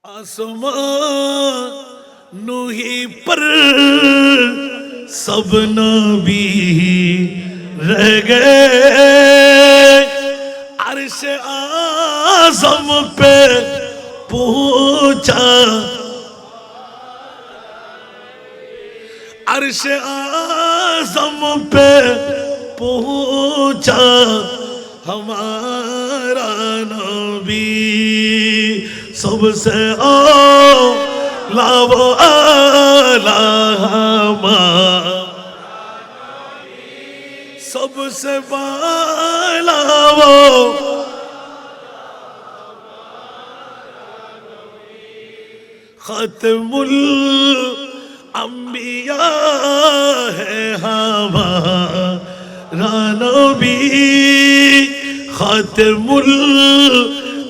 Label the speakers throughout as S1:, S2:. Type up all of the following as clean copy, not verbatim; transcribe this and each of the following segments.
S1: आसमान नूही पर सब नबी रह गए, अर्श आज़म पे पहुंचा, अर्श आज़म पे पहुंचा हमारा नबी। सबसे आला वो आला सबसे बाला वो खातमुल अंबिया है हमारा नबी, खातमुल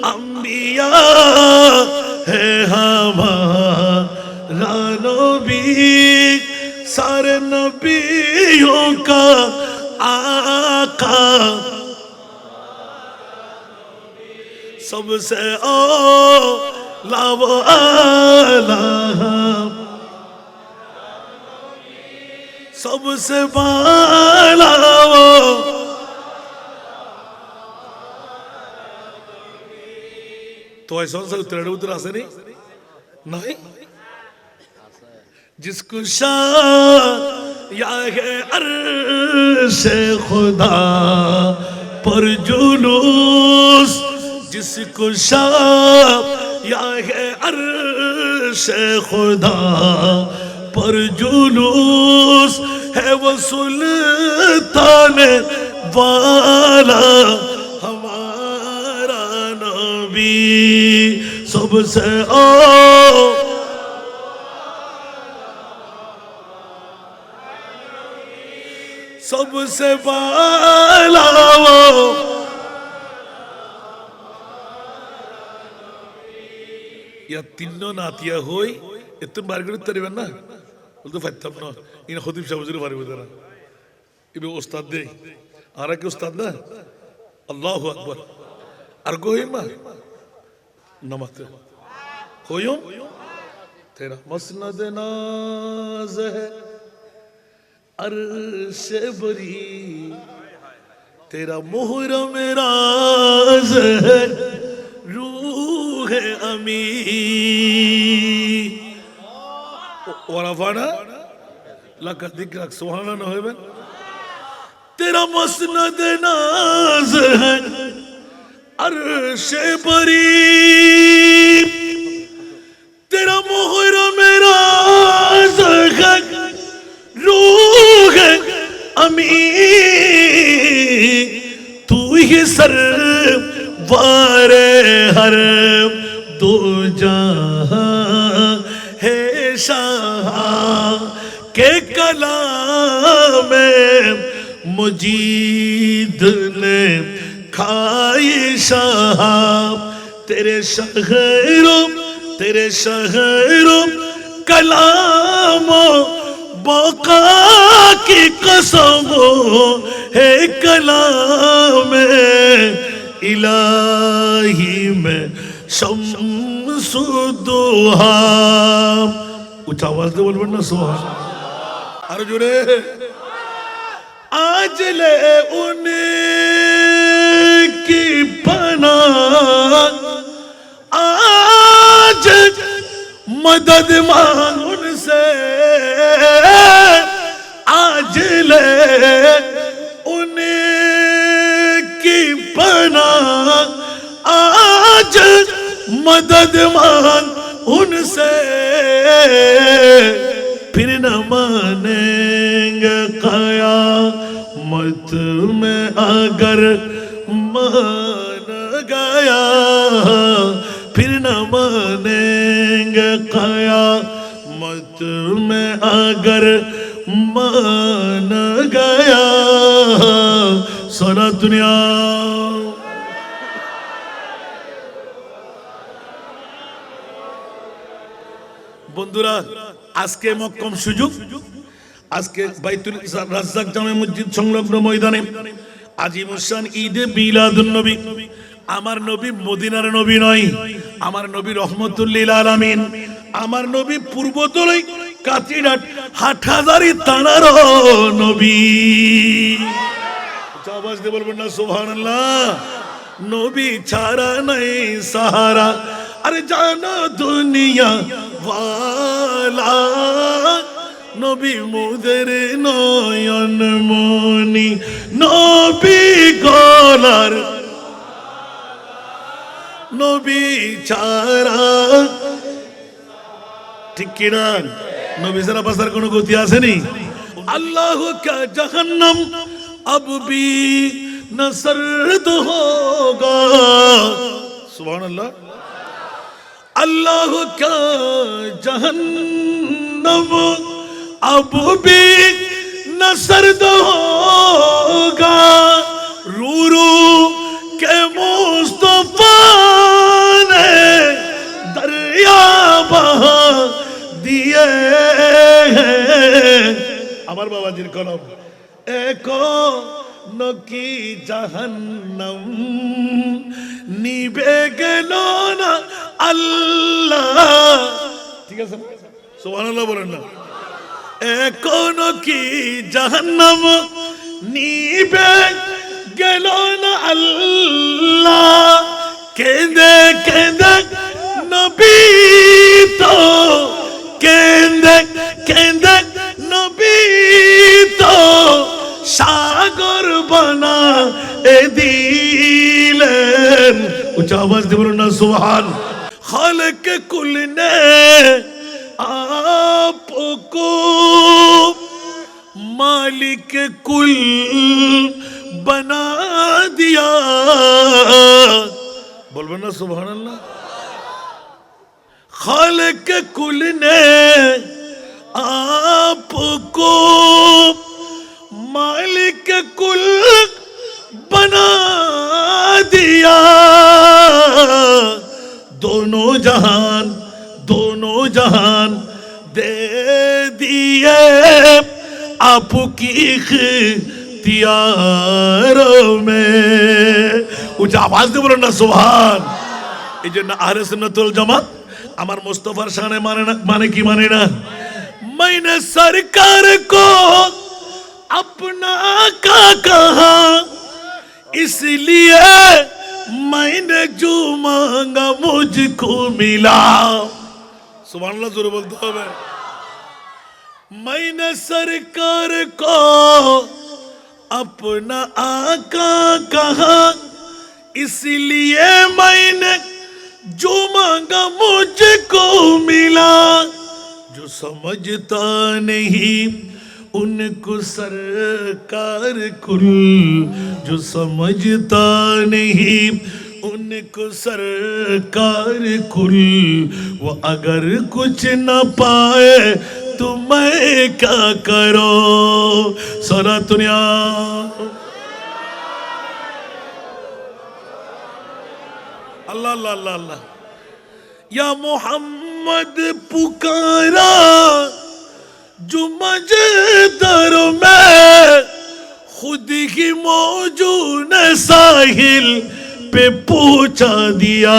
S1: अंबिया है हमारा नबी। सारे नबियों का आका, सबसे आला वो आला, सबसे बाला वो तो ऐसा उत्तर उत्तर आसे नहीं नहीं जिसको या है अर्श खुदा पर जुलूस, जिसको या है अर्श खुदा पर जुलूस, है वो सुल्तान वाला हमारा नबी। सबसे सबसे बाला वो या तीनों नातिया होई इतने बार कर तेरे बन्ना बोल तो फायदा अपना इन खुदिम शाहबुज़ुर बारे में तेरा इबे उस्ताद दे आरा के उस्ताद ना अल्लाहु अकबर अर्गो ही माँ नमस्ते होयूं तेरा मसनद नाज़ है अर्श बरी, तेरा मुहर्रम राज है रूह अमी वरफ़अना लका ज़िक्रक सुभान अल्लाह है बन। तेरा मसनद नाज है अर्श बरी, तेरा मुहर्रम राज है रूह अमी, तू ही सरवारे हर दो जहां है शाह के कलाम मुजीद ने खाई शाह। तेरे शहरों कलामों बका की कसम है कलाम इलाही में शम्सुद्दुहा। ऊंचा आवाज से बोल ना सुभान अरे जुड़े आज ले उनकी पना, आज मदद मांग उनसे, आज ले उनकी पना, आज मदद मांग उनसे, फिर न मानेंगे क़यामत में अगर मान गया, फिर न मानेंगे क़यामत में अगर मान गया। सारा दुनिया বন্ধুরা আজকে মক্কম সুযোগ, আজকে বাইতুল রাজ্জাক জামে মসজিদ সংলগ্ন ময়দানে আজিমুস শান ঈদে মিলাদুন নবী আমার নবী মদিনার নবী নয়, আমার নবী রহমতুল লিল আলামিন, আমার নবী পূর্বতলাই কাতিরাট হাটহাজারি তানার নবী। আওয়াজ দিয়ে বলবেন না সুবহানাল্লাহ। নবী ছাড়া নাই সাহারা, আরে জানো দুনিয়া ওয়ালা, নবী মোদের নয়ন মনি, নবী গলার, নবী ছাড়া, ঠিক কিনা? নবী ছাড়া বাঁচার কোনো গতি আসেনি। আল্লাহ কা জাহান্নাম अब भी न सर्द होगा, सुभान अल्लाह। अल्लाह का जहन्नम अब भी न सर्द होगा, रू रू के मुस्तफा ने दरिया बहा दिए हैं। আমার বাবাজির কলম एको नकी जहन्नम निभे गेलो ना अल्लाह, ठीक है सुबहानाल्लाह बोलें ना। एको नकी जहन्नम निभे गेलो ना अल्लाह, केंदे केंदे नबी तो, केंदे केंदे नबी तो সাগর বানা এ দিলেন। উচ্চ আওয়াজ দিয়ে বলুন না সুবহান। খালক কুল নে আপকো মালিক কুল বানা দিয়া, বলবেন না সুবহানাল্লাহ। খালক কুল নে আপকো मालिक कुल बना दिया, दोनों जहान दे दिए आपकी इख्तियारों में। उच्च आवाज दे बोलो ना सुभान। এই জন্য আহলে সুন্নাত ওয়াল জামাত আমার মুস্তাফার শানে মানে কি মানে না। मैंने सरकार को अपना का कहा, इसलिए मैंने जो मांगा मुझको मिला। सुभान अल्लाह जोर बोलते हो। मैंने सरकार को अपना आका कहा, इसलिए मैंने जो मांगा मुझको मिला। जो समझता नहीं उनको सरकार कुल, जो समझता नहीं उनको सरकार कुल, वो अगर कुछ न पाए तो मैं क्या करो। सारा दुनिया अल्लाह अल्लाह अल्लाह अल्लाह। या मोहम्मद पुकारा जो मजदर में खुद ही मौजूद साहिल पे पहुंचा दिया।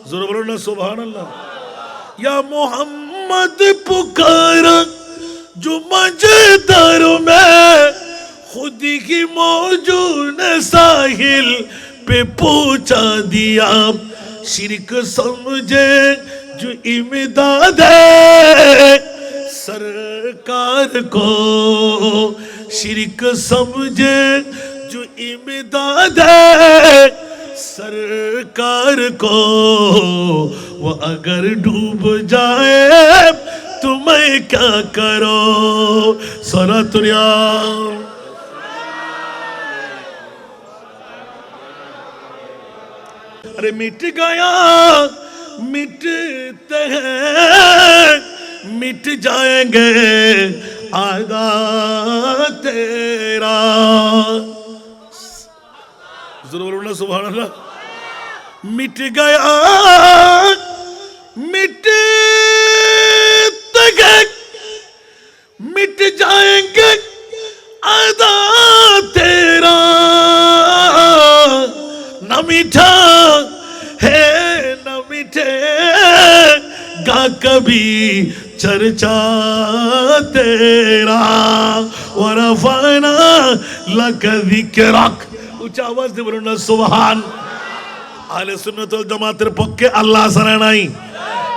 S1: जोर बोलो ना सुभान अल्लाह। या मोहम्मद पुकारा जो मजदर में खुद ही मौजूद साहिल पे पहुंचा दिया। शिरक समझे जो इमदाद सरकार को, शिरक समझे जो इमदाद सरकार को, वो अगर डूब जाए तो मैं क्या करो। सारा दुनिया अरे मिट गया मिटते हैं मिट जाएंगे आगा तेरा। जरूर बोलो ना सुभान अल्लाह। मिट गया मिटते गए मिट जाएंगे आगा तेरा। न मीठा है न लगा कभी चर्चा तेरा और रफ़अना लक ज़िक्रक। উচ্চ আওয়াজ দিয়ে বলুন না সুবহান। আহলে সুন্নাত ওয়াল জামাতের পক্ষে আল্লাহ ছাড়া নাই।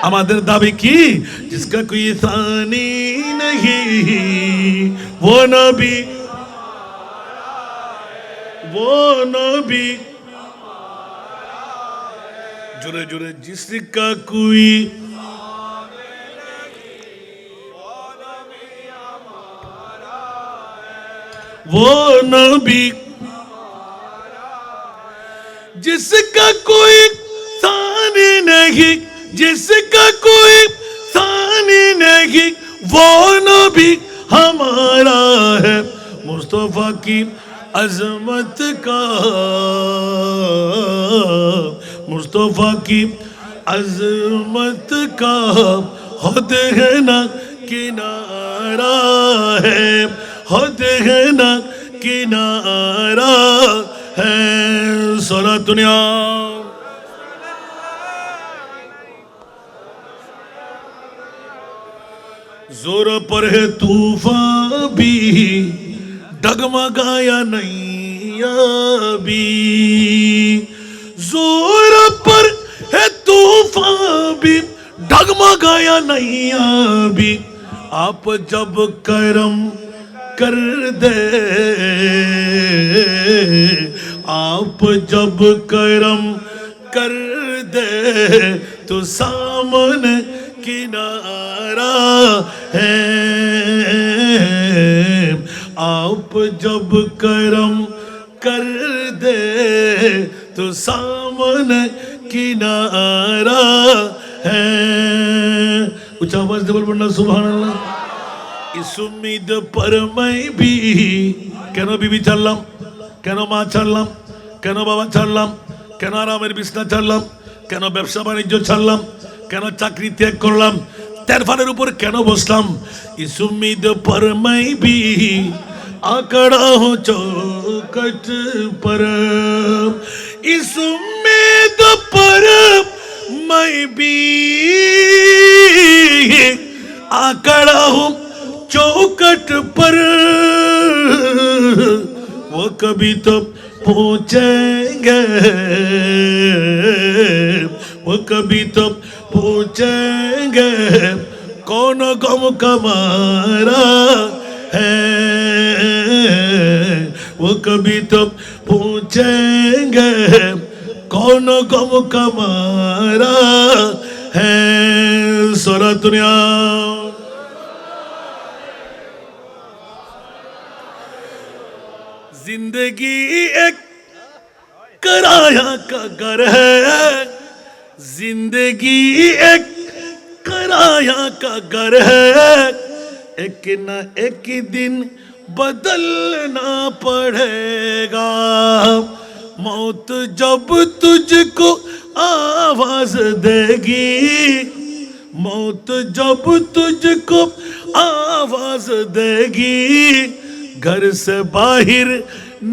S1: আমাদের দাবি কি? जिसका कोई सानी नहीं वो नबी जोरे जोरे जिसका कोई वो नबी जिसका कोई सानी नहीं जिसका कोई सानी नहीं वो नबी हमारा है। मुस्तफा की अजमत का मुस्तफा की अजमत का खुद है ना किनारा है खुद है ना किनारा है। सारा दुनिया जोर पर है तूफान भी डगमगाया नहीं अभी। जोर पर है तूफान भी डगमगाया नहीं अभी। आप जब करम कर दे आप जब करम कर दे तो सामने किनारा है। आप जब करम कर दे तो सामने किनारा है। उच्च आवाज से बोलना सुभान अल्लाह। इस उम्मीद पर मैं भी কেন বিবি ছাড়লাম কেন মা ছাড়লাম কেন বাবা ছাড়লাম কেন আরামের বিছনা ছাড়লাম কেন ব্যবসা বাণিজ্য ছাড়লাম কেন চাকরি ত্যাগ করলাম তেরফানের উপর কেন বসলাম। इस उम्मीद पर मैं भी आकड़ा हूँ चौखट पर। इस उम्मीद पर मैं भी आकड़ा हूँ चौखट पर। वो कभी तो पूछेंगे वो कभी तो पूछेंगे कौन गम कमारा है। वो कभी तो पूछेंगे कौन गम कमारा है। सारा दुनिया जिंदगी एक किराया का घर है। जिंदगी एक किराया का घर है। एक न एक दिन बदलना पड़ेगा। मौत जब तुझको आवाज देगी मौत जब तुझको आवाज देगी घर से बाहर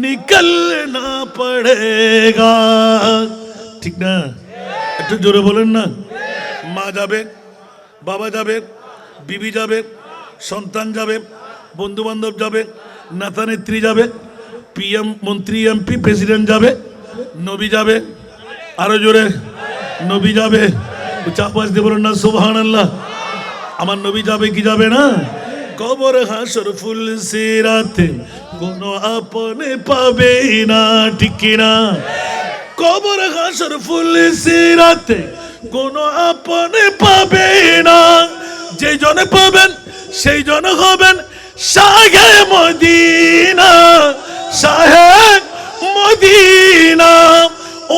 S1: निकलना पड़ेगा। ठीक ना একটু জোরে বলেন না। মা যাবে বাবা যাবে বিবি যাবে সন্তান যাবে বন্ধু বান্ধব যাবে নেতা নেত্রী যাবে পিএম মন্ত্রী এমপি প্রেসিডেন্ট যাবে নবী যাবে আরো জোরে নবী যাবে। চাপাস দিয়ে বলেন না সুবহানাল্লাহ। আমার নবী যাবে কি যাবে না। কবর হাসর ফুল সিরাতে কোনো আপনে পাবে না ঠিক না। কবর হাসর ফুল সিরাতে কোনো আপনে পাবে না। যে জনে পাবেন সেই জন হবেন শাহে মদিনা শাহে মদিনা।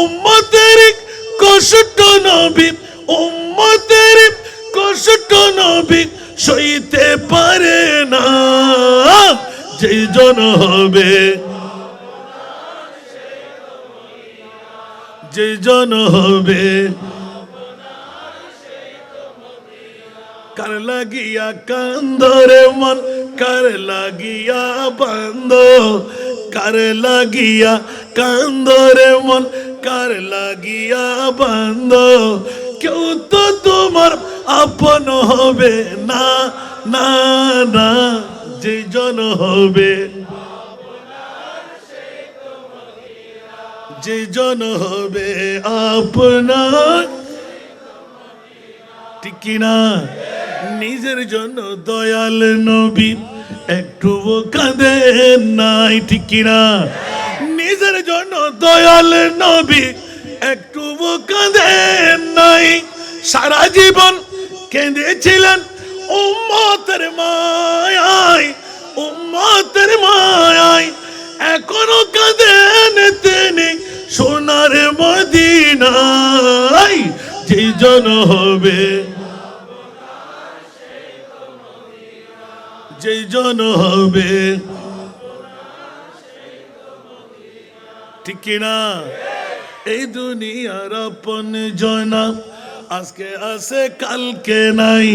S1: উম্মতের কষ্ট নবী উম্মতের কষ্ট নবী সইতে পারে না। যে জন হবে যে জন হবে কার লাগিয়া কান্দরে মন কার লাগিয়া বান্দ কার লাগিয়া কান্দরে মন কার লাগিয়া বান্দ। কেউ তো তোমার আপন হবে না না না, যে জন হবে, যে জন হবে আপনার, ঠিক কিনা? নিজের জন্য দয়াল নবী একটুও কাঁদেন নাই, ঠিক কিনা? নিজের জন্য দয়াল নবী একটুও কাঁদেন নাই, সারা জীবন কেঁদেছিলেন উম্মতের মায়ায়, উম্মতের মায়ায়, এখনো কাঁদেন তিনি সোনার মদিনায়, যে জন হবে, যে জন হবে, ঠিক কিনা? এই দুনিয়ার আপন জনা আজকে আছে কালকে নাই,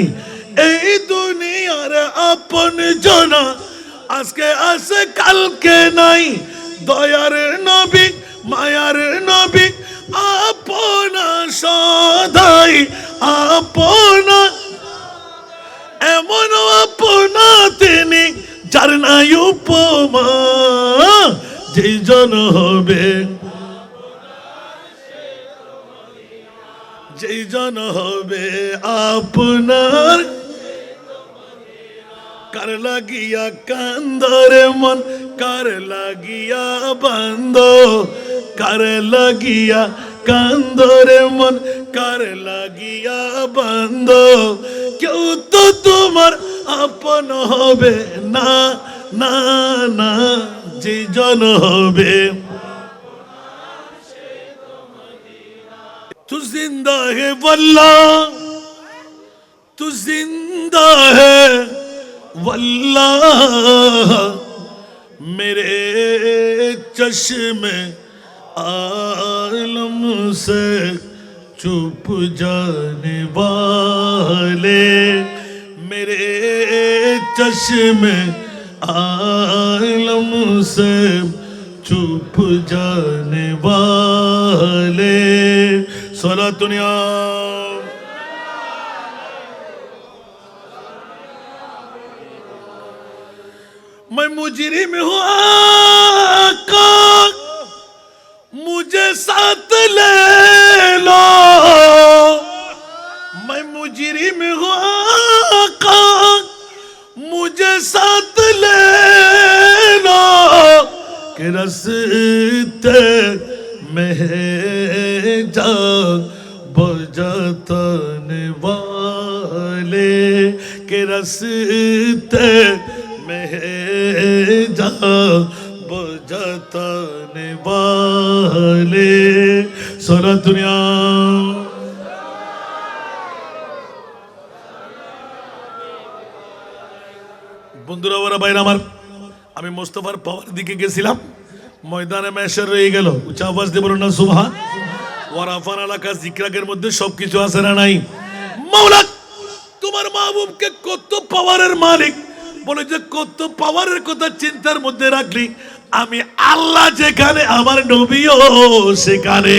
S1: এই দুনিয়ার আপন জনা আজকে আছে কালকে নাই, দয়ার নবী মায়ার নবী আপনা সদাই আপনা, এমন আপনা তিনি যার নাই উপমা, যে জন হবে, যে জন হবে আপনার, কার লাগিয়া কান্দরে মন, কার লাগিয়া বান্দ, কার লাগিয়া কান্দরে মন, কার লাগিয়া বান্দ, কেউ তো তোমার আপন হবে না না না, যে জন হবে, तू जिंदा है वल्लाह, तू जिंदा है वल्लाह, मेरे चश्मे आलम से चुप जाने वाले, मेरे चश्मे आलम से चुप जाने वाले, सला दुनिया मैं मुजरिम हूँ आका, मुझे साथ ले लो, मैं मुजरिम हूँ आका, मुझे साथ ले लो, कि रस्ते में जा बजाने वाले, के रस्ते में जा बजाने वाले, सारा दुनिया বন্ধুরা ওরা বাইরে আমার, আমি মোস্তফার পাওয়ার দিকে গেছিলাম, ময়দানে মেশর রয়ে গেল, উচ্চ আওয়াজ দিয়ে বলুন না সুবহান। ওয়ারাফান এলাকা জিকরাকের মধ্যে সবকিছু আছে না নাই? মাওলা তোমার মাহবুবকে কত পাওয়ারের মালিক, বলে যে কত পাওয়ারের কথা চিন্তার মধ্যে রাখলি, আমি আল্লাহ যেখানে আমার নবীও সেখানে।